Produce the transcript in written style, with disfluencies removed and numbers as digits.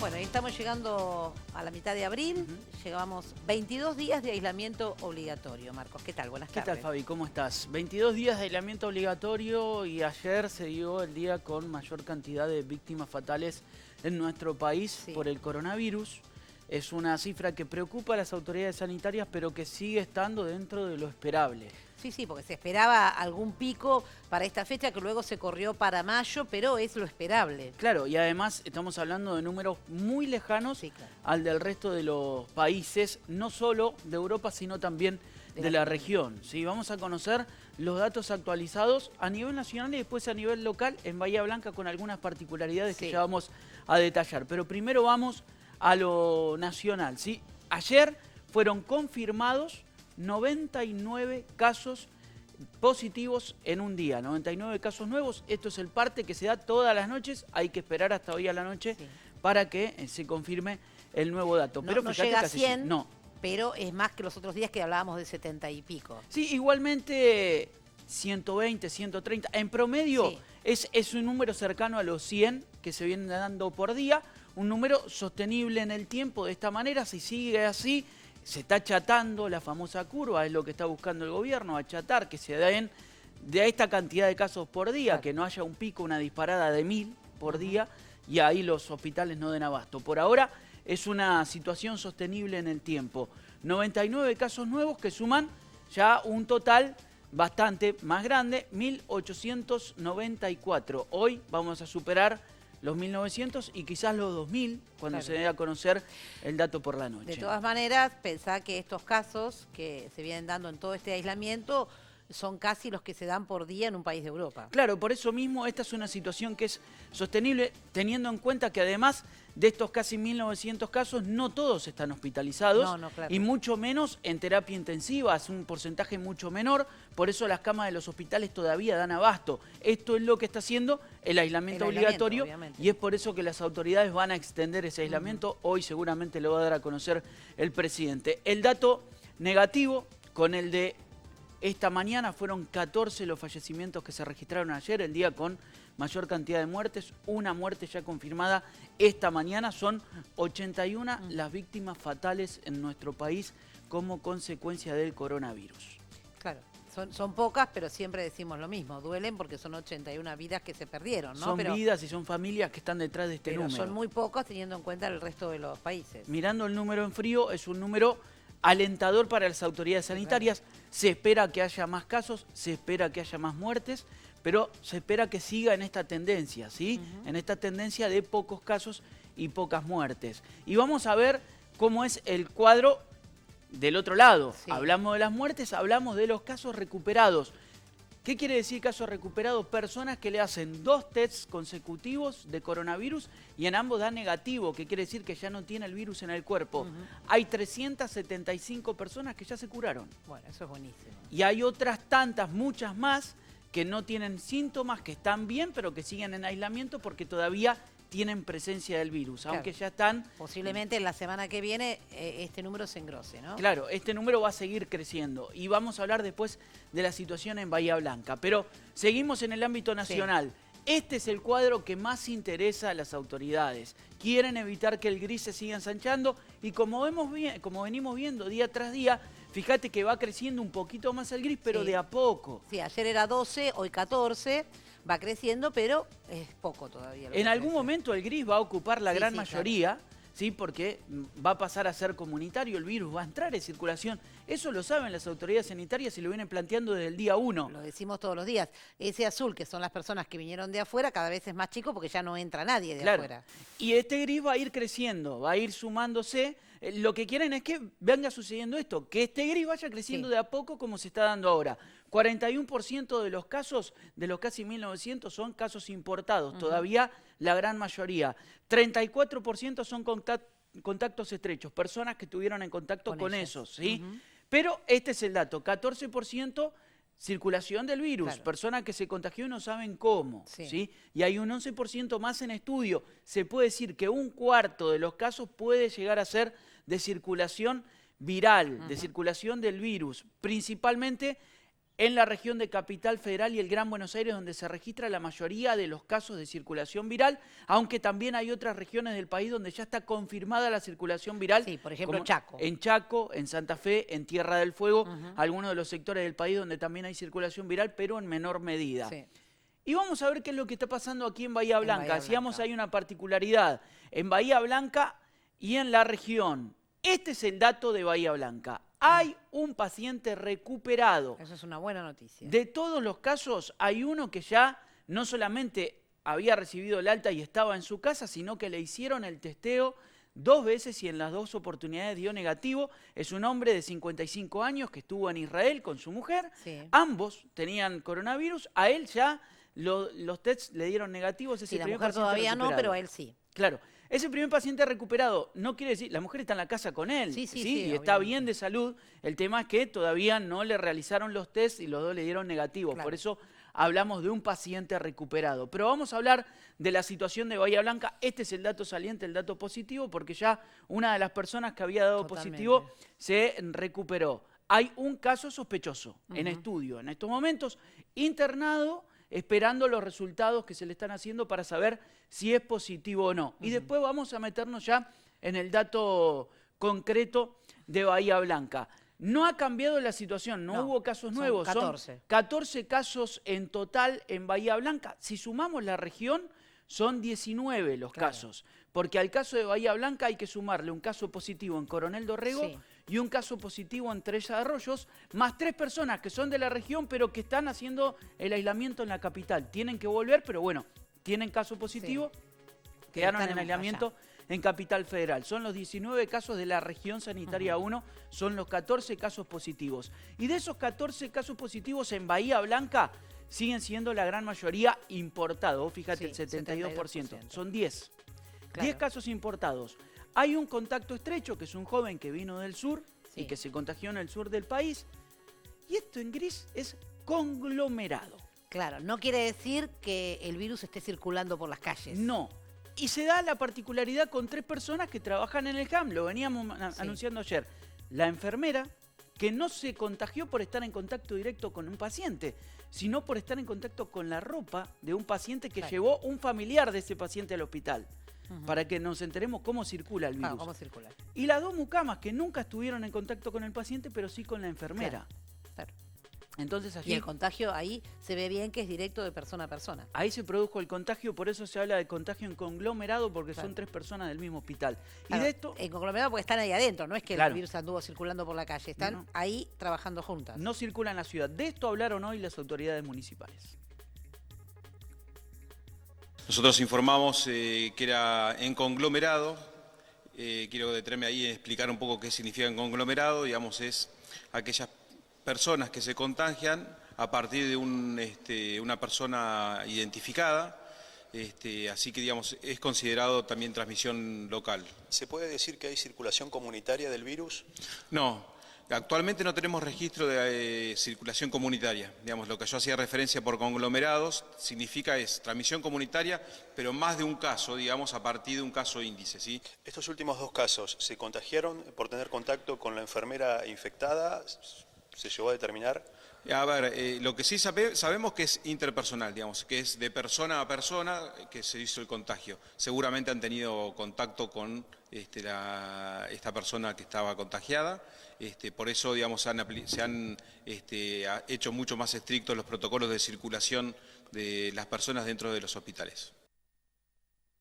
Bueno, y estamos llegando a la mitad de abril, llevamos 22 días de aislamiento obligatorio. Marcos, ¿qué tal? Buenas ¿Qué tardes. tal, Fabi? ¿Cómo estás? 22 días de aislamiento obligatorio y ayer se dio el día con mayor cantidad de víctimas fatales en nuestro país por el coronavirus. Es una cifra que preocupa a las autoridades sanitarias, pero que sigue estando dentro de lo esperable. Sí, porque se esperaba algún pico para esta fecha que luego se corrió para mayo, pero es lo esperable. Claro, y además estamos hablando de números muy lejanos al del resto de los países, no solo de Europa, sino también de la región. ¿Sí? Vamos a conocer los datos actualizados a nivel nacional y después a nivel local en Bahía Blanca con algunas particularidades que ya vamos a detallar. Pero primero vamos a lo nacional. ¿Sí? Ayer fueron confirmados 99 casos positivos en un día, 99 casos nuevos. Esto es el parte que se da todas las noches. Hay que esperar hasta hoy a la noche para que se confirme el nuevo dato. Pero no fíjate, llega a casi 100, pero es más que los otros días que hablábamos de 70 y pico. Sí, igualmente 120, 130. En promedio es un número cercano a los 100 que se vienen dando por día. Un número sostenible en el tiempo de esta manera. Si sigue así, se está achatando la famosa curva, es lo que está buscando el gobierno, achatar, que se den de esta cantidad de casos por día, que no haya un pico, una disparada de 1000 por día, y ahí los hospitales no den abasto. Por ahora es una situación sostenible en el tiempo. 99 casos nuevos que suman ya un total bastante más grande, 1894. Hoy vamos a superar los 1900 y quizás los 2000 cuando se dé a conocer el dato por la noche. De todas maneras, pensá que estos casos que se vienen dando en todo este aislamiento son casi los que se dan por día en un país de Europa. Claro, por eso mismo esta es una situación que es sostenible, teniendo en cuenta que además de estos casi 1900 casos, no todos están hospitalizados y mucho menos en terapia intensiva, es un porcentaje mucho menor, por eso las camas de los hospitales todavía dan abasto. Esto es lo que está haciendo el aislamiento obligatorio y es por eso que las autoridades van a extender ese aislamiento. Hoy seguramente lo va a dar a conocer el presidente. El dato negativo con el de esta mañana fueron 14 los fallecimientos que se registraron ayer, el día con mayor cantidad de muertes, una muerte ya confirmada esta mañana. Son 81 las víctimas fatales en nuestro país como consecuencia del coronavirus. Claro, son pocas, pero siempre decimos lo mismo, duelen porque son 81 vidas que se perdieron, ¿no? Son vidas y son familias que están detrás de este número. Son muy pocas teniendo en cuenta el resto de los países. Mirando el número en frío, es un número alentador para las autoridades sanitarias. Se espera que haya más casos, se espera que haya más muertes, pero se espera que siga en esta tendencia, ¿sí? En esta tendencia de pocos casos y pocas muertes. Y vamos a ver cómo es el cuadro del otro lado. Hablamos de las muertes, hablamos de los casos recuperados. ¿Qué quiere decir casos recuperados? Personas que le hacen 2 tests consecutivos de coronavirus y en ambos da negativo, que quiere decir que ya no tiene el virus en el cuerpo. Hay 375 personas que ya se curaron. Bueno, eso es buenísimo. Y hay otras tantas, muchas más, que no tienen síntomas, que están bien, pero que siguen en aislamiento porque todavía tienen presencia del virus, aunque ya están... Posiblemente en la semana que viene este número se engrose, ¿no? Claro, este número va a seguir creciendo y vamos a hablar después de la situación en Bahía Blanca, pero seguimos en el ámbito nacional. Este es el cuadro que más interesa a las autoridades. Quieren evitar que el gris se siga ensanchando y como venimos viendo día tras día, fíjate que va creciendo un poquito más el gris, pero de a poco. Sí, ayer era 12, hoy 14... Va creciendo, pero es poco todavía. En algún momento el gris va a ocupar la gran mayoría, ¿sí? Porque va a pasar a ser comunitario, el virus va a entrar en circulación. Eso lo saben las autoridades sanitarias y lo vienen planteando desde el día 1. Lo decimos todos los días. Ese azul, que son las personas que vinieron de afuera, cada vez es más chico porque ya no entra nadie de afuera. Y este gris va a ir creciendo, va a ir sumándose. Lo que quieren es que venga sucediendo esto, que este gris vaya creciendo de a poco como se está dando ahora. 41% de los casos, de los casi 1900, son casos importados, todavía la gran mayoría. 34% son contactos estrechos, personas que estuvieron en contacto con esos, ¿sí? Pero este es el dato, 14% circulación del virus, personas que se contagió y no saben cómo, ¿sí? Y hay un 11% más en estudio. Se puede decir que un cuarto de los casos puede llegar a ser de circulación viral, de circulación del virus, principalmente en la región de Capital Federal y el Gran Buenos Aires, donde se registra la mayoría de los casos de circulación viral, aunque también hay otras regiones del país donde ya está confirmada la circulación viral. Sí, por ejemplo, Chaco. En Chaco, en Santa Fe, en Tierra del Fuego, algunos de los sectores del país donde también hay circulación viral, pero en menor medida. Sí. Y vamos a ver qué es lo que está pasando aquí en Bahía Blanca. Decíamos, hay una particularidad en Bahía Blanca y en la región. Este es el dato de Bahía Blanca. Hay un paciente recuperado. Eso es una buena noticia. De todos los casos, hay uno que ya no solamente había recibido el alta y estaba en su casa, sino que le hicieron el testeo 2 veces y en las 2 oportunidades dio negativo. Es un hombre de 55 años que estuvo en Israel con su mujer. Sí. Ambos tenían coronavirus. A él ya los tests le dieron negativos. Sí, la mujer todavía no, pero a él sí. Claro. Ese primer paciente recuperado no quiere decir, la mujer está en la casa con él, sí, y está bien de salud. El tema es que todavía no le realizaron los tests y los 2 le dieron negativos. Por eso hablamos de un paciente recuperado. Pero vamos a hablar de la situación de Bahía Blanca. Este es el dato saliente, el dato positivo, porque ya una de las personas que había dado positivo se recuperó. Hay un caso sospechoso en estudio en estos momentos, internado, esperando los resultados que se le están haciendo para saber si es positivo o no. Y después vamos a meternos ya en el dato concreto de Bahía Blanca. No ha cambiado la situación, no hubo casos nuevos. 14. Son 14 casos en total en Bahía Blanca. Si sumamos la región, son 19 los casos. Porque al caso de Bahía Blanca hay que sumarle un caso positivo en Coronel Dorrego y un caso positivo en Tres Arroyos, más 3 personas que son de la región, pero que están haciendo el aislamiento en la capital. Tienen que volver, pero bueno, tienen caso positivo, quedaron en aislamiento en Capital Federal. Son los 19 casos de la región sanitaria 1, son los 14 casos positivos. Y de esos 14 casos positivos en Bahía Blanca, siguen siendo la gran mayoría importados. Fíjate, el 72%. Son 10. 10 casos importados. Hay un contacto estrecho, que es un joven que vino del sur y que se contagió en el sur del país. Y esto en gris es conglomerado. Claro, no quiere decir que el virus esté circulando por las calles. No. Y se da la particularidad con 3 personas que trabajan en el CAM. Lo veníamos anunciando ayer. La enfermera, que no se contagió por estar en contacto directo con un paciente, sino por estar en contacto con la ropa de un paciente que llevó un familiar de ese paciente al hospital. Para que nos enteremos cómo circula el virus. Cómo circula. Y las 2 mucamas que nunca estuvieron en contacto con el paciente, pero sí con la enfermera. Claro. Entonces allí, y el contagio ahí se ve bien que es directo de persona a persona. Ahí se produjo el contagio, por eso se habla de contagio en conglomerado, porque son 3 personas del mismo hospital. Y de esto, en conglomerado porque están ahí adentro, no es que el virus anduvo circulando por la calle, están ahí trabajando juntas. No circula en la ciudad. De esto hablaron hoy las autoridades municipales. Nosotros informamos que era en conglomerado. Quiero detenerme ahí y explicar un poco qué significa en conglomerado. Digamos, es aquellas personas que se contagian a partir de una persona identificada. Así que, digamos, es considerado también transmisión local. ¿Se puede decir que hay circulación comunitaria del virus? No. Actualmente no tenemos registro de circulación comunitaria. Digamos, lo que yo hacía referencia por conglomerados significa es transmisión comunitaria, pero más de un caso, digamos, a partir de un caso índice, ¿sí? Estos últimos 2 casos, ¿se contagiaron por tener contacto con la enfermera infectada? ¿Se llegó a determinar? A ver, lo que sí sabemos que es interpersonal, digamos, que es de persona a persona que se hizo el contagio. Seguramente han tenido contacto con esta persona que estaba contagiada. Por eso, digamos, se han hecho mucho más estrictos los protocolos de circulación de las personas dentro de los hospitales.